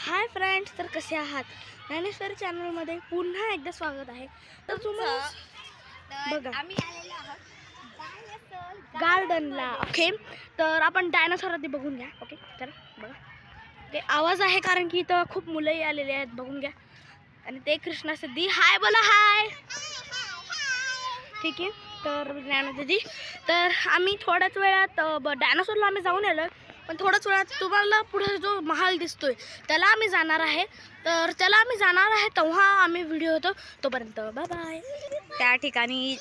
Hi friends, तर कसे आहात? ज्ञानेश्वरी चॅनलमध्ये पुन्हा एकदा स्वागत आहे. तर तुम्हाला बघा आम्ही आलेलो आहोत गार्डनला. ओके, तर आपण डायनासॉर आधी बघून घ्या. ओके, चला बघा. ते आवाज आहे कारण की इथं खूप मुलंही आलेले आहेत, बघून घ्या. आणि ते कृष्णा सिद्धी हाय बोला, हाय. ठीक आहे, तर ज्ञानोदीदी, तर आम्ही थोड्याच वेळात डायनासॉरला आम्ही जाऊन आलो, पण थोड्याच वेळात तुम्हाला पुढे जो महाल दिसतोय त्याला आम्ही जाणार आहे. तर त्याला आम्ही जाणार आहे तेव्हा आम्ही व्हिडिओ होतो. तोपर्यंत बाय बाय. त्या ठिकाणी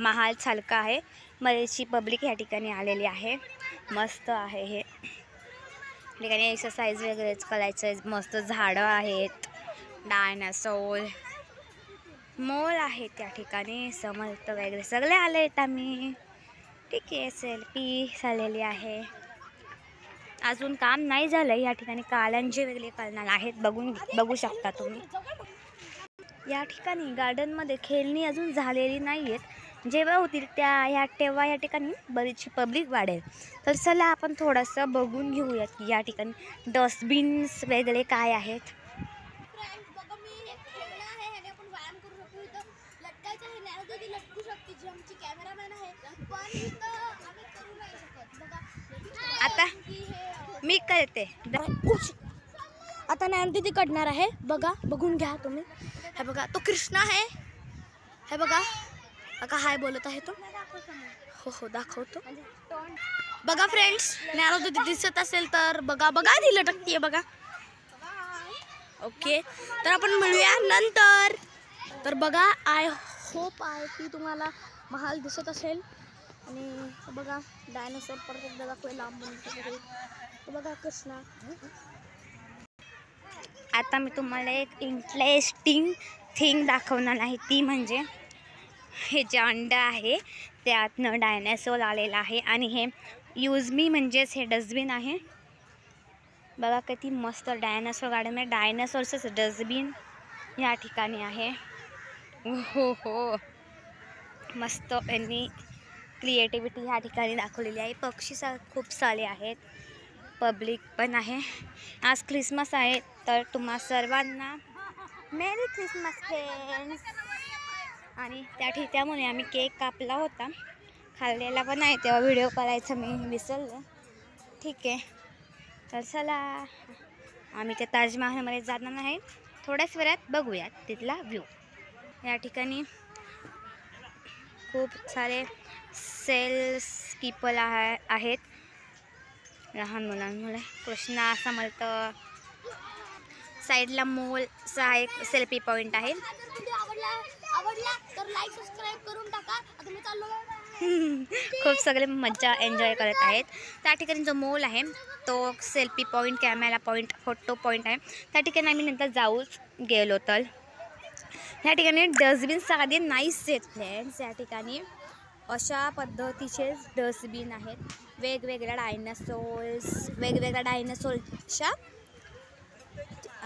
महाल छलका आहे. बरीचशी पब्लिक या ठिकाणी आलेली आहे. मस्त आहे हे ठिकाणी. एक्सरसाइज वगैरेच करायचं. मस्त झाडं आहेत, डायनासोर मोल आहे त्या ठिकाणी. समर्थ वगैरे सगळे आले आहेत आम्ही. ठीक आहे, सेल्फी झालेली आहे. अजून काम नाही झालं या ठिकाणी. कालांजे वगैरे करणार आहेत, बघू शकता तुम्ही. या ठिकाणी गार्डनमध्ये खेळणी अजून झालेली नाही आहेत. जेव्हा होतील तेव्हा या ठिकाणी बरीचशी पब्लिक वाढेल. तर चला आपण थोडंसं बघून घेऊयात की या ठिकाणी डस्टबिन्स वगैरे काय आहेत. आता मी करते. आता ज्ञानोदीदी कडणार आहे, बघून घ्या तुम्ही. हे बघा, तो कृष्णा आहे. हे बघा का हाय बोलत आहे तो. हो दाखवतो. बघा फ्रेंड्स, ज्ञानोदीदी दिसत असेल तर बघा दिलं टक्के बघा. ओके, तर आपण मिळूया नंतर. तर बघा, आय होप आहे की तुम्हाला महाल दिसत असेल. आणि बघा डायनासोर परत एकदा दाखवले लांबून. बघा कृष्णा. आता मी तुम्हाला एक इंटरेस्टिंग थिंग दाखवणार आहे. ती म्हणजे हे जे अंडा आहे त्यातनं डायनासोर आलेला आहे. आणि हे यूज मी म्हणजेच हे डस्टबिन आहे. बघा किती मस्त डायनासोर गार्डनमध्ये डायनासोरचंच डस्टबिन या ठिकाणी आहे. हो मस्त यांनी क्रिएटिव्हिटी ह्या ठिकाणी दाखवलेली आहे. पक्षी खूप सारे आहेत, पब्लिक पण आहे. आज ख्रिसमस आहे, तर तुम्हा सर्वांना मेरी ख्रिसमस फ्रेंड्स. आणि त्यामुळे आम्ही केक कापला होता, खाल्लेला पण आहे. तेव्हा व्हिडिओ करायचा मी विसरलो. ठीक आहे, तर चला आम्ही त्या ताजमहलमध्ये जाणार नाही. थोड्याच वेळात बघूयात तिथला व्ह्यू. या ठिकाणी खूप सारे सेल्स कीपर आहेत. लहान मुलांमुळे कृष्णा समर्थ. साईडला मोलचा एक सेल्फी पॉईंट आहे. आवडला तर लाईक सबस्क्राईब करून टाका. आता मी चाललो. खूप सगळे मज्जा एन्जॉय करत आहेत. त्या ठिकाणी जो मोल आहे तो selfie point, camera point, photo point आहे. त्या ठिकाणी आम्ही नंतर जाऊच गेलो. तर या ठिकाणी डस्टबिन साधे नाहीच आहेत फ्रेंड्स. या ठिकाणी अशा पद्धतीचे डस्टबिन आहेत. वेगवेगळ्या डायनासोरच्या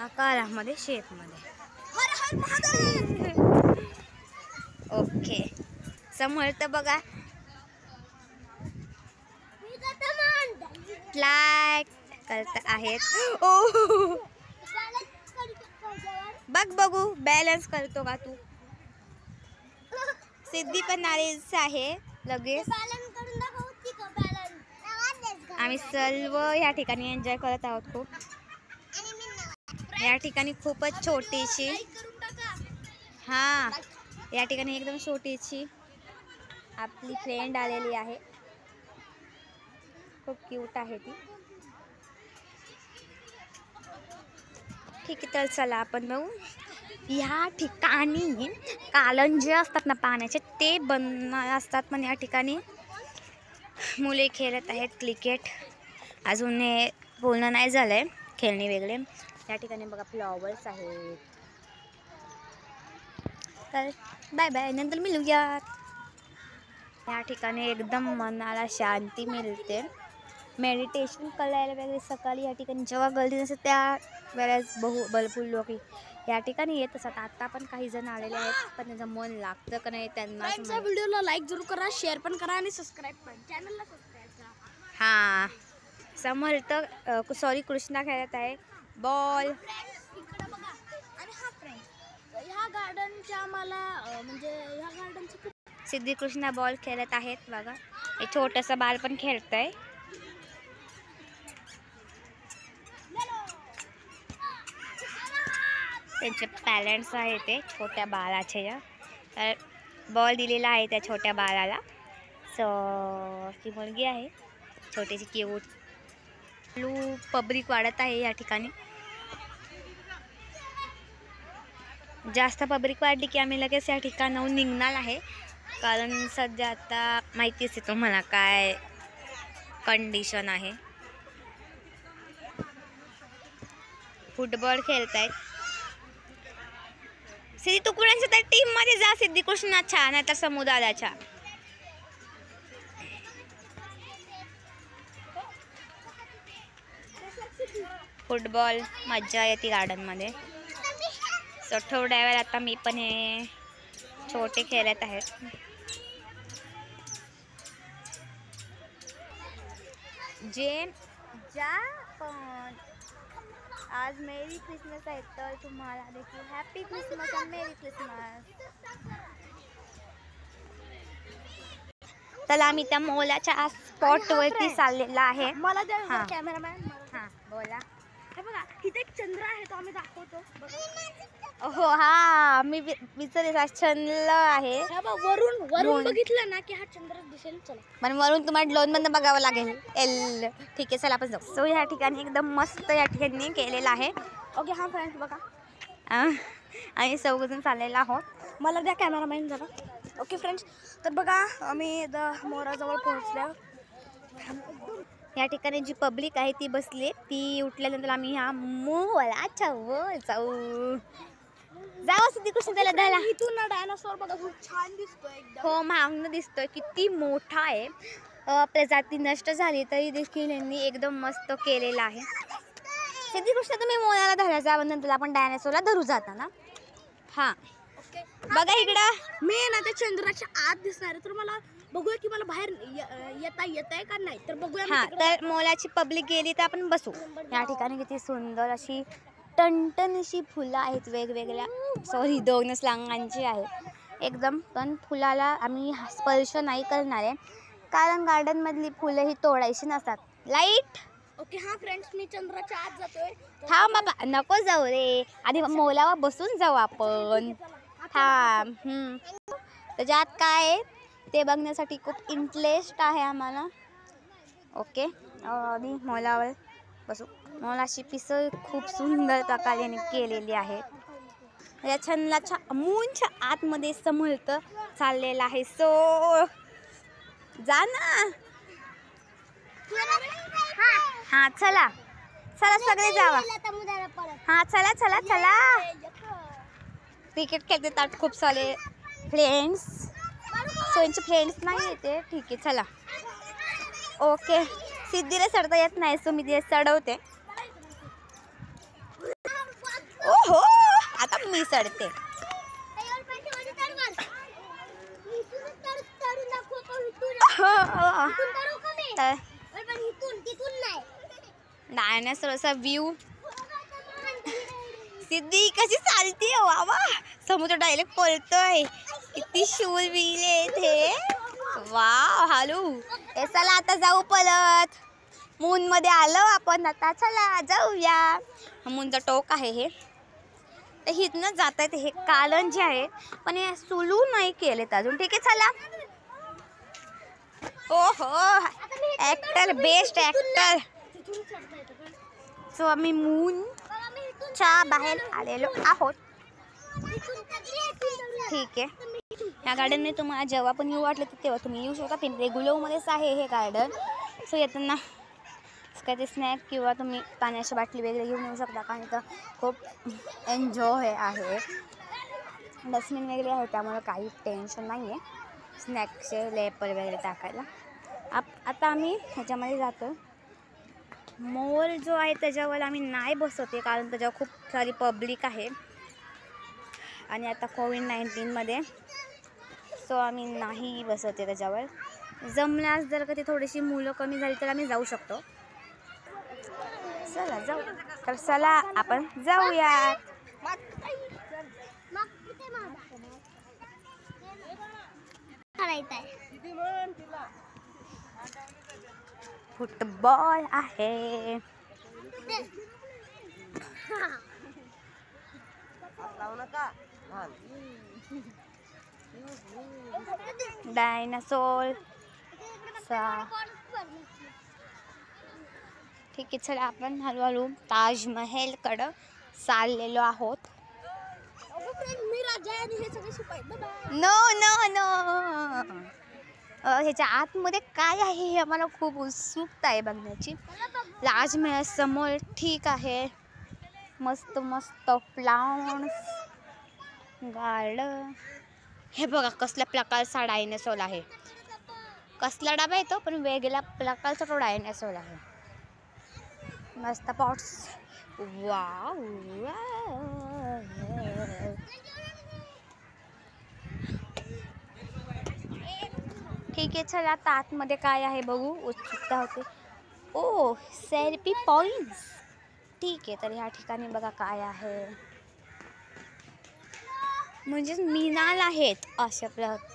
आकारामध्ये, शेपमध्ये. ओके, समर्थ बघा फ्लॅट करत आहेत. ओ बघू बॅलन्स करतो का तू. सिद्धी पण आलेच आहे लगेच. आम्ही सर्व या ठिकाणी एन्जॉय करत आहोत खूप. या ठिकाणी खूपच छोटीशी, या ठिकाणी एकदम छोटीशी आपली फ्रेंड आलेली आहे. खूप क्यूट आहे ती. ठीक आहे, तर चला आपण बघू. या ठिकाणी कालंजे असतात ना पाण्याचे, ते बनणार असतात. पण या ठिकाणी मुले खेळत आहेत क्रिकेट. अजून हे पूर्ण नाही झालं आहे खेळणी वगैरे. या ठिकाणी बघा फ्लॉवर्स आहेत. तर बाय बाय, नंतर मिळूयात. या ठिकाणी एकदम मनाला शांती मिळते. मेडिटेशन करायला वगैरे सकाळी या ठिकाणी जेव्हा गर्दी नसते त्या वेळेस भरपूर लोक या ठिकाणी येत असतात. आता पण काही जण आलेले आहेत, पण त्यांचं मन लागतं का नाही त्यांना. व्हिडिओला लाईक जरूर करा, शेअर पण करा आणि सबस्क्राईब पण, चॅनलला सबस्क्राईब करा. समर्थ कृष्णा खेळत आहे. बॉल. इकडे बघा. आणि हा फ्रेंड ह्या गार्डनच्या मला म्हणजे ह्या गार्डनचं सिद्धीकृष्ण बॉल खेळत आहेत बघा. हे छोटंसं बाल पण खेळतंय. त्यांचे पॅरेंट्स आहे ते छोट्या बाळाचे. तर बॉल दिलेला आहे त्या छोट्या बाळाला. सो ती मुलगी आहे छोटीशी क्यूट. पब्लिक वाढत आहे या ठिकाणी. जास्त पब्लिक वाढली की आम्ही लगेच या ठिकाणाहून निघणार आहे, कारण सध्या आता माहितीच आहे तुम्हाला काय कंडिशन आहे. फुटबॉल खेळतायत. सिद्धी तू कुणाच्या तर टीम मध्ये जा, सिद्धीकृष्णाच्या नाही तर समुदायाच्या. फुटबॉल मज्जा येते गार्डन मध्ये. सो थोड्या वेळ आता मी पण हे छोटे खेळत आहेत. ज्या पण आज मेरी क्रिसमस आहे तर तुम्हाला देखील हॅपी क्रिसमस आणि मेरी क्रिसमस. चला आम्ही त्या मोलाच्या स्पॉट वरती चाललेला आहे. मला द्या कॅमेरामॅन. हां बोला. हे बघा इथे एक चंद्र आहे, तो आम्ही दाखवतो. हो हा मी विचारले चंद्र आहे. वरून बघितलं ना की हा चंद्र दिसेल. चला पण वरून तुम्हाला ड्रोन बंद बघावं लागेल. ठीक आहे चला आपण जाऊ. सो ह्या ठिकाणी एकदम मस्त या ठिकाणी केलेलं आहे. ओके हा फ्रेंड्स बघा आम्ही चौघजण चाललेलो आहोत. मला द्या कॅमेरामॅन जरा. ओके फ्रेंड्स तर बघा आम्ही मोराजवळ पोहोचल्या. या ठिकाणी जी पब्लिक आहे ती बसली. ती उठल्यानंतर आम्ही ह्या मोलाच्या वर जाऊ. जाऊ सिद्धीकृष्ण त्याला द्यायला. इथून डायनासोर बघा खूप छान दिसतोय एकदम. हो मागणं दिसतोय किती मोठा आहे. प्रजाती नष्ट झाली तरी देखील यांनी एकदम मस्त केलेला आहे. सिद्धीकृष्ण तुम्ही मोलाला धरा जा, नंतर आपण डायनासोरला धरू जाताना. हां बघा इकडं मी ना त्या चंद्राच्या आत दिसणार आहे, तर मला बघूया की मला बाहेर येता आहे का नाही. तर बघूया. हां तर मोलाची पब्लिक गेली तर आपण बसू. या ठिकाणी किती सुंदर अशी टणटण अशी फुलं आहेत वेगवेगळ्या. सॉरी 2 लांगांची आहे एकदम. पण फुलाला आम्ही स्पर्श नाही करणार आहे, कारण गार्डनमधली फुलं ही तोडायची नसतात. लाईट. ओके हा फ्रेंड्स मी चंद्राच्या आत जातोय. थांब बाबा नको जाऊ रे, आधी मोलावर बसून जाऊ आपण. थांब. त्याच्यात काय आहे ते बघण्यासाठी खूप इंटरेस्ट आहे आम्हाला. ओके आधी मोलावर बसू. मोलाची पिसं खूप सुंदर प्रकारे केलेली आहे. या छंदाच्या मूनच्या आतमध्ये समोरत चाललेला आहे. सो जा ना. हां चला चला सगळे जावा. हां चला चला चला. क्रिकेट खेळतात खूप सारे फ्रेंड्स. सो यांचे फ्रेंड्स नाही येते. ठीक आहे चला. ओके सिद्धीला चढता येत नाही, सो मी ते चढवते. ओहो आता मी चढते. डायनासोरचा व्ह्यू. सिद्धी कशी चालते वावा. समुद्र डायरेक्ट पळतोय. किती शूरवीर आहेत हे. वाव हालू. हे चला आता जाऊ परत. मून मध्ये आलो आपण आता. चला जाऊया. मूनचं टोक आहे हे. तर हिथनं जात आहेत हे कारण जे आहे, पण हे सुलू नाही केलेत अजून. ठीक आहे चला. ओहो ॲक्टर बेस्ट ॲक्टर. सो आम्ही मूनच्या बाहेर आलेलो आहोत. ठीक आहे. ह्या गार्डनमध्ये तुम्हाला जेव्हा पण येऊ वाटलं तर तेव्हा तुम्ही येऊ शकता. पिंपरी गुलवमध्येच आहे हे गार्डन. सो येताना काय ते स्नॅक किंवा तुम्ही पाण्याची बाटली वगैरे घेऊन येऊ शकता, कारण इथं खूप एन्जॉय आहे. डस्टबिन वगैरे आहे त्यामुळे काही टेन्शन नाही आहे स्नॅक्सचे लेपर वगैरे टाकायला. आता आम्ही ह्याच्यामध्ये जातो. मोर जो आहे त्याच्यावर आम्ही नाही बसवते, कारण त्याच्यावर खूप सारी पब्लिक आहे आणि आता कोविड-19मध्ये. सो आम्ही नाही बसवते त्याच्यावर. जमल्यास जर का ती थोडीशी मुलं कमी झाली तर आम्ही जाऊ शकतो. चला जाऊ. तर चला आपण जाऊयात. फुटबॉल आहे. डायनासोर. ठीक आहे, चला आपण हळूहळू ताजमहलकडं चाललेलो आहोत. नो नो नो, ह्याच्या आतमध्ये काय आहे हे आम्हाला खूप उत्सुकता आहे बघण्याची. ताजमहल समोर ठीक आहे. मस्त मस्त फ्लावर्स गार्डन. हे बघा कसल्या प्रकारचा डायनासोर आहे. कसला डबा येतो पण वेगळ्या प्रकारचा तो डायनासोर आहे. मस्त पॉट्स. वाव. ठीक आहे, चला आता आतमध्ये काय आहे बघू. उत्सुकता होते. ओ सेल्फी पॉइंट्स. ठीक आहे, तर ह्या ठिकाणी बघा काय आहे. म्हणजेच मिनाल आहेत अशा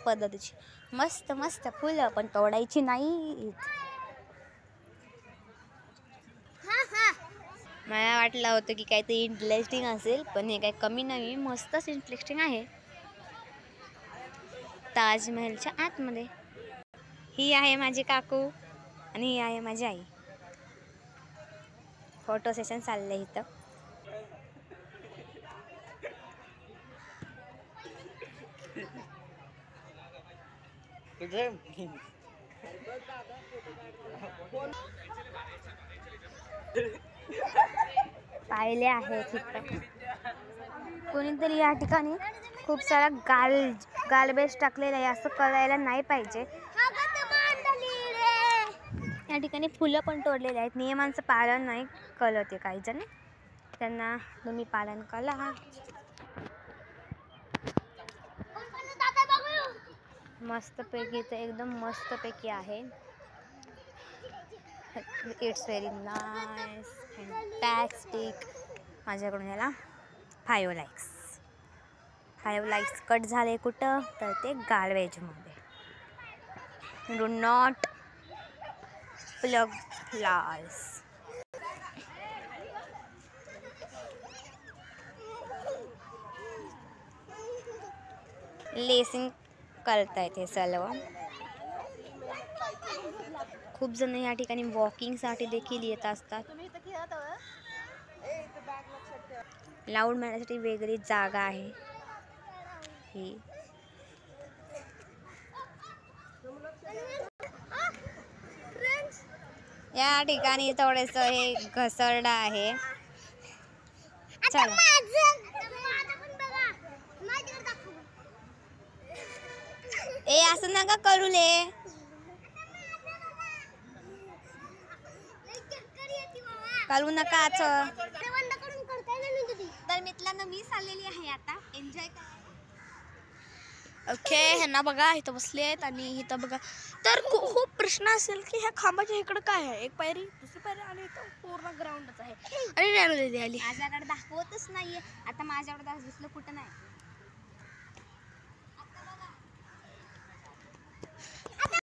पद्धतीची. मस्त मस्त फुलं पण तोडायची नाहीत. मला वाटलं होतं की काहीतरी इंटरेस्टिंग असेल पण हे काही कमी नाही, मस्तच इंटरेस्टिंग आहे. ताजमहलच्या आतमध्ये ही आहे माझी काकू आणि ही आहे माझी आई. फोटो सेशन चाललंय इथं. पाहिले आहे तिथं कोणीतरी या ठिकाणी खूप सारा गार्बेज टाकलेला आहे. असं करायला नाही पाहिजे. या ठिकाणी फुलं पण तोडलेली आहेत. नियमांचं पालन नाही करत काही जण. त्यांना तुम्ही पालन करा. मस्तपैकी तर एकदम मस्तपैकी आहे. It's very nice fantastic. माझ्याकडून याला 5 लाईक्स. 5 लाईक्स कट झाले कुठं तर ते गार्बेजमध्ये. Do not pluck flowers. लेसिंग करतायत हे सर्व. खूप जण या ठिकाणी वॉकिंगसाठी देखील येत असतात. लाऊड मारण्यासाठी वेगळी जागा आहे ही. या ठिकाणी थोडेस हे घसरडं आहे. चला ए असं नका करू ले. करू नका. तर मित्रांनो मी चाललेली आहे आता. एन्जॉय करा. ओके, ह्यांना बघा इथं बसले आहेत आणि इथं बघा. तर खूप प्रश्न असेल की ह्या खांबाच्या इकडं काय आहे. एक पायरी, दुसरी पायरी आणि इथं पूर्ण ग्राउंडच आहे. आणि नॅनो दिदी आली. माझ्याकडे दाखवतच नाहीये. आता माझ्याकडे दुसरं कुठं नाही.